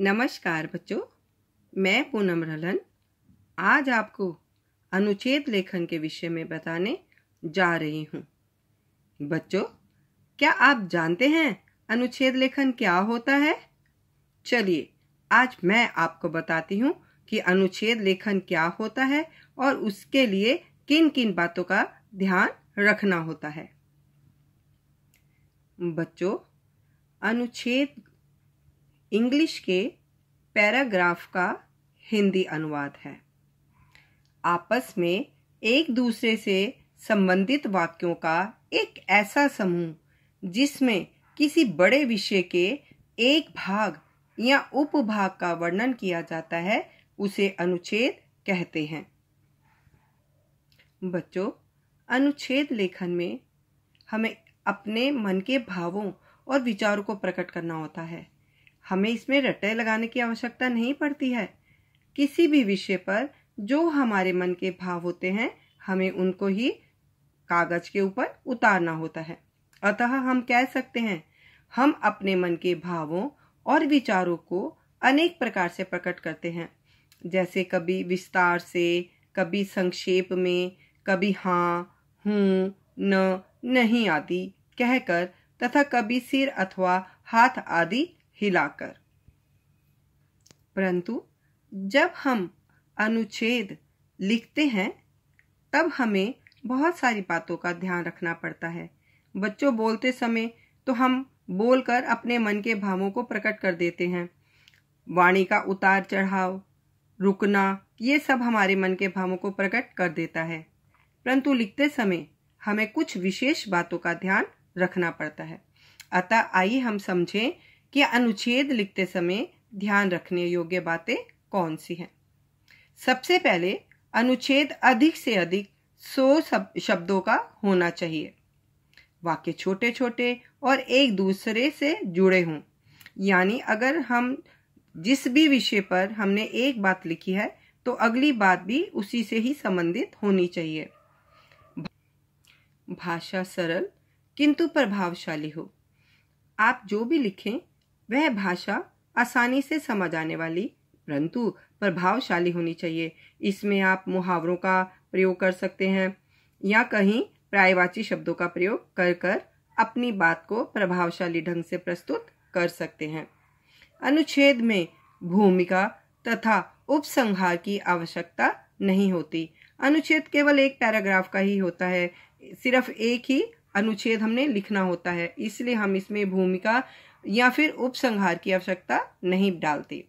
नमस्कार बच्चों, मैं पूनम रलन आज आपको अनुच्छेद लेखन के विषय में बताने जा रही हूँ। बच्चों, क्या आप जानते हैं अनुच्छेद लेखन क्या होता है? चलिए आज मैं आपको बताती हूँ कि अनुच्छेद लेखन क्या होता है और उसके लिए किन किन बातों का ध्यान रखना होता है। बच्चों, अनुच्छेद इंग्लिश के पैराग्राफ का हिंदी अनुवाद है। आपस में एक दूसरे से संबंधित वाक्यों का एक ऐसा समूह जिसमें किसी बड़े विषय के एक भाग या उपभाग का वर्णन किया जाता है, उसे अनुच्छेद कहते हैं। बच्चों, अनुच्छेद लेखन में हमें अपने मन के भावों और विचारों को प्रकट करना होता है। हमें इसमें रट्टे लगाने की आवश्यकता नहीं पड़ती है। किसी भी विषय पर जो हमारे मन के भाव होते हैं, हमें उनको ही कागज के ऊपर उतारना होता है। अतः हम कह सकते हैं, हम अपने मन के भावों और विचारों को अनेक प्रकार से प्रकट करते हैं, जैसे कभी विस्तार से, कभी संक्षेप में, कभी हाँ, हूँ, न, नहीं आदि कहकर तथा कभी सिर अथवा हाथ आदि हिलाकर। परंतु जब हम अनुच्छेद लिखते हैं तब हमें बहुत सारी बातों का ध्यान रखना पड़ता है। बच्चों, बोलते समय तो हम बोलकर अपने मन के भावों को प्रकट कर देते हैं। वाणी का उतार चढ़ाव, रुकना, ये सब हमारे मन के भावों को प्रकट कर देता है। परंतु लिखते समय हमें कुछ विशेष बातों का ध्यान रखना पड़ता है। अतः आइए हम समझें कि अनुच्छेद लिखते समय ध्यान रखने योग्य बातें कौन सी हैं। सबसे पहले अनुच्छेद अधिक से अधिक 100 शब्दों का होना चाहिए। वाक्य छोटे छोटे और एक दूसरे से जुड़े हों। यानी अगर हम जिस भी विषय पर हमने एक बात लिखी है तो अगली बात भी उसी से ही संबंधित होनी चाहिए। भाषा सरल किंतु प्रभावशाली हो। आप जो भी लिखें वह भाषा आसानी से समझ आने वाली परंतु प्रभावशाली होनी चाहिए। इसमें आप मुहावरों का प्रयोग कर सकते हैं या कहीं पर्यायवाची शब्दों का प्रयोग कर कर अपनी बात को प्रभावशाली ढंग से प्रस्तुत कर सकते हैं। अनुच्छेद में भूमिका तथा उपसंहार की आवश्यकता नहीं होती। अनुच्छेद केवल एक पैराग्राफ का ही होता है। सिर्फ एक ही अनुच्छेद हमने लिखना होता है, इसलिए हम इसमें भूमिका या फिर उपसंहार की आवश्यकता नहीं डालते।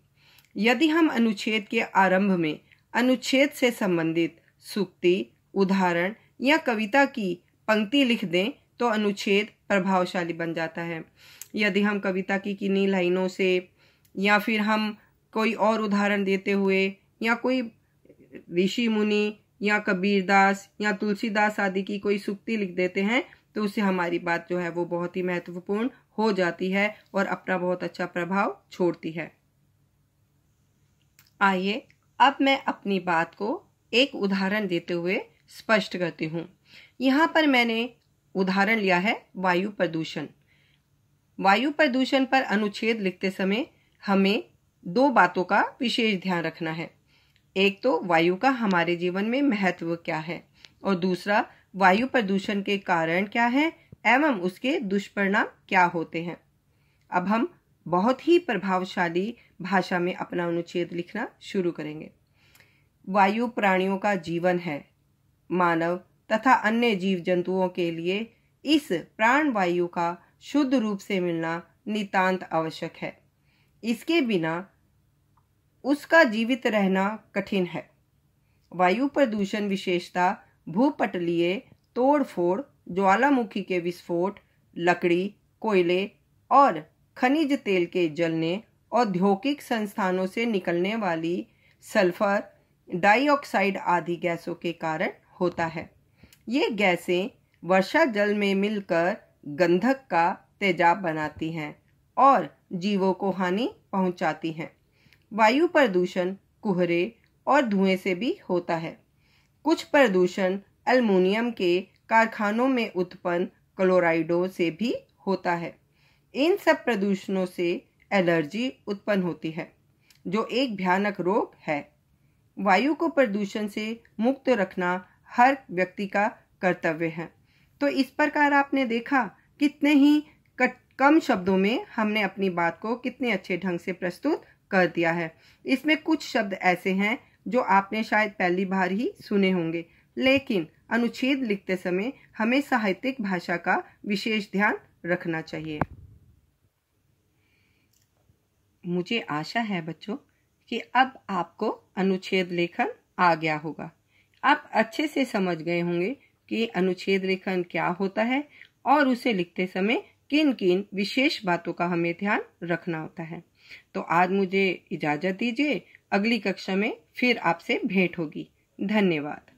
यदि हम अनुच्छेद के आरंभ में अनुच्छेद से संबंधित सूक्ति, उदाहरण या कविता की पंक्ति लिख दें तो अनुच्छेद प्रभावशाली बन जाता है। यदि हम कविता की किन्हीं लाइनों से या फिर हम कोई और उदाहरण देते हुए या कोई ऋषि मुनि या कबीरदास या तुलसीदास आदि की कोई सूक्ति लिख देते हैं तो उससे हमारी बात जो है वो बहुत ही महत्वपूर्ण हो जाती है और अपना बहुत अच्छा प्रभाव छोड़ती है। आइए अब मैं अपनी बात को एक उदाहरण देते हुए स्पष्ट करती हूँ। यहाँ पर मैंने उदाहरण लिया है वायु प्रदूषण। वायु प्रदूषण पर अनुच्छेद लिखते समय हमें दो बातों का विशेष ध्यान रखना है। एक तो वायु का हमारे जीवन में महत्व क्या है और दूसरा वायु प्रदूषण के कारण क्या है एवं उसके दुष्परिणाम क्या होते हैं। अब हम बहुत ही प्रभावशाली भाषा में अपना अनुच्छेद लिखना शुरू करेंगे। वायु प्राणियों का जीवन है। मानव तथा अन्य जीव जंतुओं के लिए इस प्राण वायु का शुद्ध रूप से मिलना नितांत आवश्यक है। इसके बिना उसका जीवित रहना कठिन है। वायु प्रदूषण विशेषता भूपटलीय तोड़फोड़, ज्वालामुखी के विस्फोट, लकड़ी, कोयले और खनिज तेल के जलने, औद्योगिक संस्थानों से निकलने वाली सल्फर डाइऑक्साइड आदि गैसों के कारण होता है। ये गैसें वर्षा जल में मिलकर गंधक का तेजाब बनाती हैं और जीवों को हानि पहुंचाती हैं। वायु प्रदूषण कुहरे और धुएं से भी होता है। कुछ प्रदूषण एल्युमिनियम के कारखानों में उत्पन्न क्लोराइडों से भी होता है। इन सब प्रदूषणों से एलर्जी उत्पन्न होती है। जो एक भयानक रोग है। वायु को प्रदूषण से मुक्त रखना हर व्यक्ति का कर्तव्य है। तो इस प्रकार आपने देखा कितने ही कम शब्दों में हमने अपनी बात को कितने अच्छे ढंग से प्रस्तुत कर दिया है। इसमें कुछ शब्द ऐसे हैं जो आपने शायद पहली बार ही सुने होंगे, लेकिन अनुच्छेद लिखते समय हमें साहित्यिक भाषा का विशेष ध्यान रखना चाहिए। मुझे आशा है बच्चों कि अब आपको अनुच्छेद लेखन आ गया होगा। आप अच्छे से समझ गए होंगे कि अनुच्छेद लेखन क्या होता है और उसे लिखते समय किन किन विशेष बातों का हमें ध्यान रखना होता है। तो आज मुझे इजाजत दीजिए, अगली कक्षा में फिर आपसे भेंट होगी। धन्यवाद।